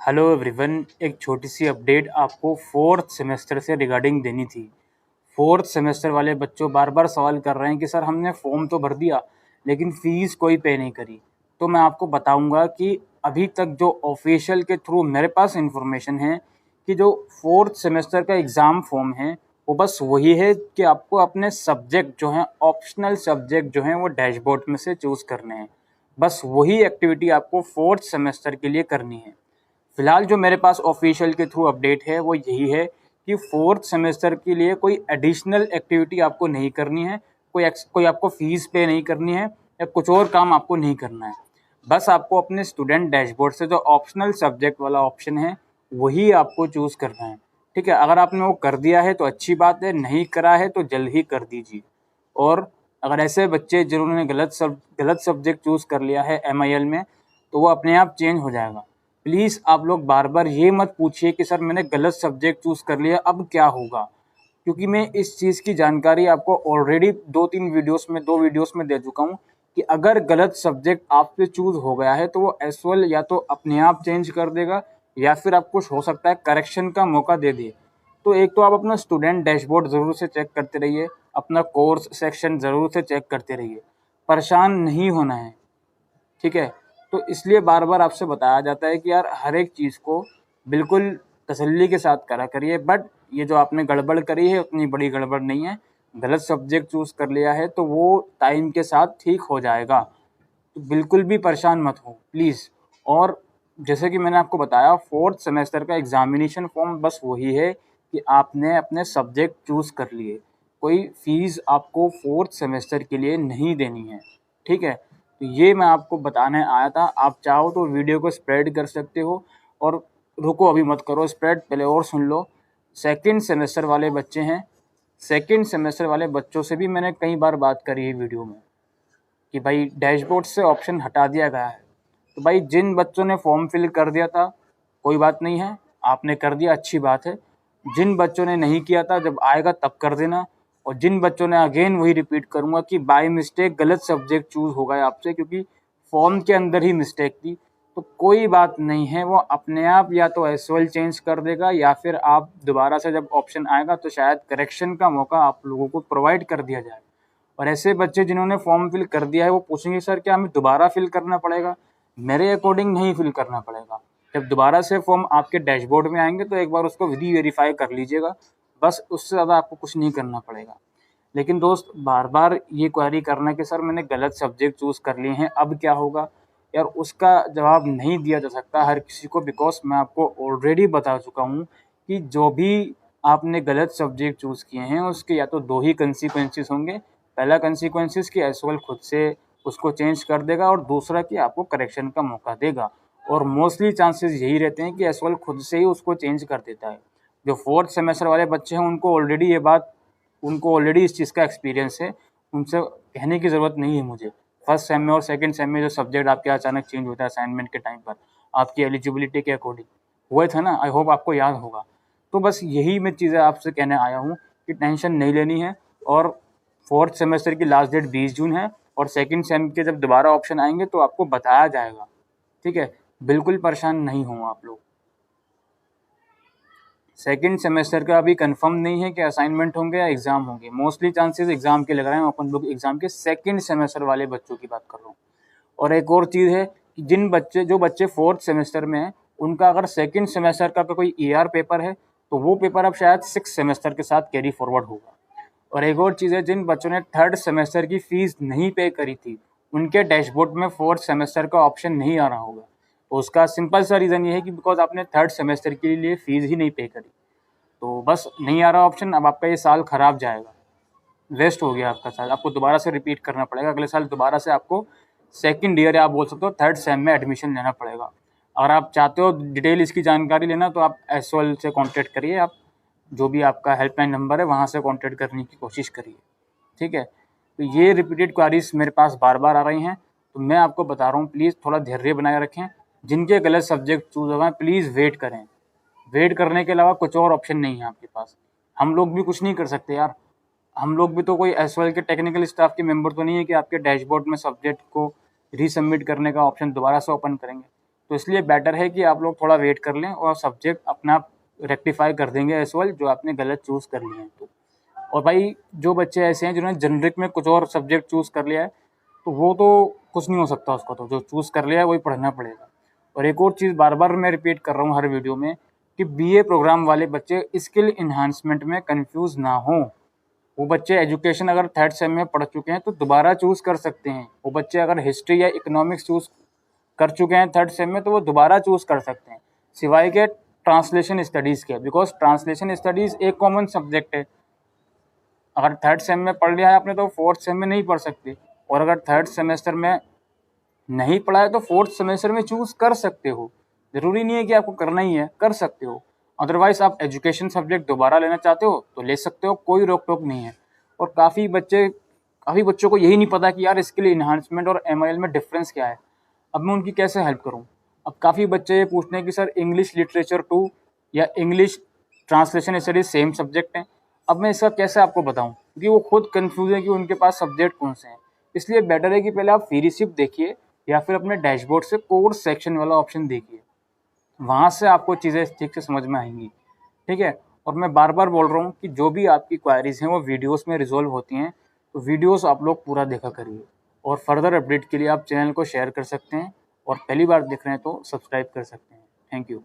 Hello everyone, एक छोटी सी update आपको फोर्थ सेमेस्टर से रिगार्डिंग देनी थी। फोर्थ सेमेस्टर वाले बच्चों बार बार सवाल कर रहे हैं कि सर हमने फॉर्म तो भर दिया लेकिन फ़ीस कोई पे नहीं करी। तो मैं आपको बताऊंगा कि अभी तक जो ऑफिशियल के थ्रू मेरे पास इंफॉर्मेशन है कि जो फोर्थ सेमेस्टर का एग्ज़ाम फॉर्म है वो बस वही है कि आपको अपने सब्जेक्ट जो हैं, ऑप्शनल सब्जेक्ट जो हैं, वो डैशबोर्ड में से चूज़ करने हैं। बस वही एक्टिविटी आपको फोर्थ सेमेस्टर के लिए करनी है। फिलहाल जो मेरे पास ऑफिशियल के थ्रू अपडेट है वो यही है कि फोर्थ सेमेस्टर के लिए कोई एडिशनल एक्टिविटी आपको नहीं करनी है, कोई आपको फ़ीस पे नहीं करनी है या कुछ और काम आपको नहीं करना है। बस आपको अपने स्टूडेंट डैशबोर्ड से जो ऑप्शनल सब्जेक्ट वाला ऑप्शन है वही आपको चूज़ करना है। ठीक है, अगर आपने वो कर दिया है तो अच्छी बात है, नहीं करा है तो जल्द ही कर दीजिए। और अगर ऐसे बच्चे जिन्होंने गलत सब्जेक्ट चूज़ कर लिया है MIL में, तो वो अपने आप चेंज हो जाएगा। प्लीज़ आप लोग बार बार ये मत पूछिए कि सर मैंने गलत सब्जेक्ट चूज़ कर लिया, अब क्या होगा। क्योंकि मैं इस चीज़ की जानकारी आपको ऑलरेडी 2 वीडियोस में दे चुका हूँ कि अगर गलत सब्जेक्ट आपसे चूज़ हो गया है तो वो एस वेल या तो अपने आप चेंज कर देगा या फिर आपको हो सकता है करेक्शन का मौका दे दे। तो एक तो आप अपना स्टूडेंट डैशबोर्ड ज़रूर से चेक करते रहिए, अपना कोर्स सेक्शन ज़रूर से चेक करते रहिए, परेशान नहीं होना है। ठीक है, तो इसलिए बार बार आपसे बताया जाता है कि यार हर एक चीज़ को बिल्कुल तसल्ली के साथ करा करिए। बट ये जो आपने गड़बड़ करी है उतनी बड़ी गड़बड़ नहीं है, गलत सब्जेक्ट चूज़ कर लिया है तो वो टाइम के साथ ठीक हो जाएगा। तो बिल्कुल भी परेशान मत हो प्लीज़। और जैसे कि मैंने आपको बताया, फोर्थ सेमेस्टर का एग्ज़ामिनेशन फॉर्म बस वही है कि आपने अपने सब्जेक्ट चूज़ कर लिए, कोई फ़ीस आपको फोर्थ सेमेस्टर के लिए नहीं देनी है। ठीक है, तो ये मैं आपको बताने आया था। आप चाहो तो वीडियो को स्प्रेड कर सकते हो, और रुको अभी मत करो स्प्रेड, पहले और सुन लो। सेकंड सेमेस्टर वाले बच्चे हैं, सेकंड सेमेस्टर वाले बच्चों से भी मैंने कई बार बात करी है वीडियो में कि भाई डैशबोर्ड से ऑप्शन हटा दिया गया है। तो भाई जिन बच्चों ने फॉर्म फिल कर दिया था कोई बात नहीं है, आपने कर दिया अच्छी बात है। जिन बच्चों ने नहीं किया था जब आएगा तब कर देना। और जिन बच्चों ने, अगेन वही रिपीट करूँगा कि बाय मिस्टेक गलत सब्जेक्ट चूज़ हो गया आपसे क्योंकि फॉर्म के अंदर ही मिस्टेक थी, तो कोई बात नहीं है, वो अपने आप या तो एसओएल चेंज कर देगा या फिर आप दोबारा से जब ऑप्शन आएगा तो शायद करेक्शन का मौका आप लोगों को प्रोवाइड कर दिया जाए। और ऐसे बच्चे जिन्होंने फॉर्म फिल कर दिया है वो पूछेंगे सर क्या हमें दोबारा फिल करना पड़ेगा? मेरे अकॉर्डिंग नहीं फिल करना पड़ेगा। जब दोबारा से फॉर्म आपके डैशबोर्ड में आएंगे तो एक बार उसको री-वेरीफाई कर लीजिएगा, बस उससे ज़्यादा आपको कुछ नहीं करना पड़ेगा। लेकिन दोस्त बार बार ये क्वेरी करना कि सर मैंने गलत सब्जेक्ट चूज़ कर लिए हैं अब क्या होगा, यार उसका जवाब नहीं दिया जा सकता हर किसी को, बिकॉज मैं आपको ऑलरेडी बता चुका हूँ कि जो भी आपने गलत सब्जेक्ट चूज़ किए हैं उसके या तो 2 ही कंसिक्वेंसेस होंगे। पहला कंसिक्वेंसेस कि एसओएल खुद से उसको चेंज कर देगा, और दूसरा कि आपको करेक्शन का मौका देगा। और मोस्टली चांसेस यही रहते हैं कि एसओएल खुद से ही उसको चेंज कर देता है। जो फोर्थ सेमेस्टर वाले बच्चे हैं उनको ऑलरेडी इस चीज़ का एक्सपीरियंस है, उनसे कहने की ज़रूरत नहीं है मुझे। फर्स्ट सेम में और सेकंड सेम में जो सब्जेक्ट आपके अचानक चेंज होता है असाइनमेंट के टाइम पर आपकी एलिजिबिलिटी के अकॉर्डिंग हुए थे ना, आई होप आपको याद होगा। तो बस यही मैं चीज़ें आपसे कहने आया हूँ कि टेंशन नहीं लेनी है। और फोर्थ सेमेस्टर की लास्ट डेट 20 जून है, और सेकंड सेम के जब दोबारा ऑप्शन आएंगे तो आपको बताया जाएगा। ठीक है, बिल्कुल परेशान नहीं हो आप लोग। सेकंड सेमेस्टर का अभी कंफर्म नहीं है कि असाइनमेंट होंगे या एग्ज़ाम होंगे। मोस्टली चांसेस एग्ज़ाम के लग रहे हैं, अपन लोग एग्ज़ाम के सेकंड सेमेस्टर वाले बच्चों की बात कर रहा हूँ। और एक और चीज़ है कि जो बच्चे फोर्थ सेमेस्टर में हैं उनका अगर सेकंड सेमेस्टर का कोई ER पेपर है तो वो पेपर अब शायद सिक्स सेमेस्टर के साथ कैरी फॉरवर्ड होगा। और एक और चीज़ है, जिन बच्चों ने थर्ड सेमेस्टर की फ़ीस नहीं पे करी थी उनके डैशबोर्ड में फोर्थ सेमेस्टर का ऑप्शन नहीं आ रहा होगा। तो उसका सिंपल सा रीज़न ये है कि बिकॉज आपने थर्ड सेमेस्टर के लिए फ़ीस ही नहीं पे करी, तो बस नहीं आ रहा ऑप्शन। अब आपका ये साल ख़राब जाएगा, वेस्ट हो गया आपका साल, आपको दोबारा से रिपीट करना पड़ेगा। अगले साल दोबारा से आपको सेकंड ईयर या आप बोल सकते हो थर्ड सेम में एडमिशन लेना पड़ेगा। अगर आप चाहते हो डिटेल इसकी जानकारी लेना तो आप एसओएल से कांटेक्ट करिए, आप जो भी आपका हेल्पलाइन नंबर है वहाँ से कांटेक्ट करने की कोशिश करिए। ठीक है, तो ये रिपीटेड क्वारीज मेरे पास बार बार आ रही हैं, तो मैं आपको बता रहा हूँ प्लीज़ थोड़ा धैर्य बनाए रखें। जिनके गलत सब्जेक्ट चूज़ हो गए प्लीज़ वेट करें। वेट करने के अलावा कुछ और ऑप्शन नहीं है आपके पास। हम लोग भी कुछ नहीं कर सकते यार, हम लोग भी तो कोई एसवाई के टेक्निकल स्टाफ के मेंबर तो नहीं है कि आपके डैशबोर्ड में सब्जेक्ट को रीसबमिट करने का ऑप्शन दोबारा से ओपन करेंगे। तो इसलिए बेटर है कि आप लोग थोड़ा वेट कर लें और सब्जेक्ट अपना रेक्टिफाई कर देंगे एज वेल जो आपने गलत चूज़ कर लिए हैं तो। और भाई जो बच्चे ऐसे हैं जिन्होंने जेनरिक में कुछ और सब्जेक्ट चूज़ कर लिया है तो वो तो कुछ नहीं हो सकता उसका, तो जो चूज़ कर लिया है वही पढ़ना पड़ेगा। और एक और चीज़ बार बार मैं रिपीट कर रहा हूँ हर वीडियो में कि बीए प्रोग्राम वाले बच्चे स्किल इन्हांसमेंट में कंफ्यूज ना हों। वो बच्चे एजुकेशन अगर थर्ड सेम में पढ़ चुके हैं तो दोबारा चूज़ कर सकते हैं। वो बच्चे अगर हिस्ट्री या इकोनॉमिक्स चूज़ कर चुके हैं थर्ड सेम में तो वो दोबारा चूज़ कर सकते हैं, सिवाय के ट्रांसलेशन स्टडीज़ के, बिकॉज ट्रांसलेशन स्टडीज़ एक कॉमन सब्जेक्ट है। अगर थर्ड सेम में पढ़ लिया है आपने तो फोर्थ सेम में नहीं पढ़ सकते, और अगर थर्ड सेमेस्टर में नहीं पढ़ा है तो फोर्थ सेमेस्टर में चूज़ कर सकते हो। ज़रूरी नहीं है कि आपको करना ही है, कर सकते हो। अदरवाइज़ आप एजुकेशन सब्जेक्ट दोबारा लेना चाहते हो तो ले सकते हो, कोई रोक टोक नहीं है। और काफ़ी बच्चों को यही नहीं पता कि यार इसके लिए इन्हांसमेंट और MIL में डिफरेंस क्या है। अब मैं उनकी कैसे हेल्प करूँ। अब काफ़ी बच्चे ये पूछते हैं कि सर इंग्लिश लिटरेचर 2 या English translation studies same subject हैं। अब मैं इसका कैसे आपको बताऊं, क्योंकि वो खुद कंफ्यूज है कि उनके पास सब्जेक्ट कौन से हैं। इसलिए बेटर है कि पहले आप फी रिसिप्ट देखिए या फिर अपने डैशबोर्ड से कोर्स सेक्शन वाला ऑप्शन देखिए, वहाँ से आपको चीज़ें ठीक से समझ में आएंगी। ठीक है। और मैं बार बार बोल रहा हूँ कि जो भी आपकी क्वायरीज़ हैं वो वीडियोस में रिजॉल्व होती हैं, तो वीडियोस आप लोग पूरा देखा करिए। और फर्दर अपडेट के लिए आप चैनल को शेयर कर सकते हैं, और पहली बार देख रहे हैं तो सब्सक्राइब कर सकते हैं। Thank you.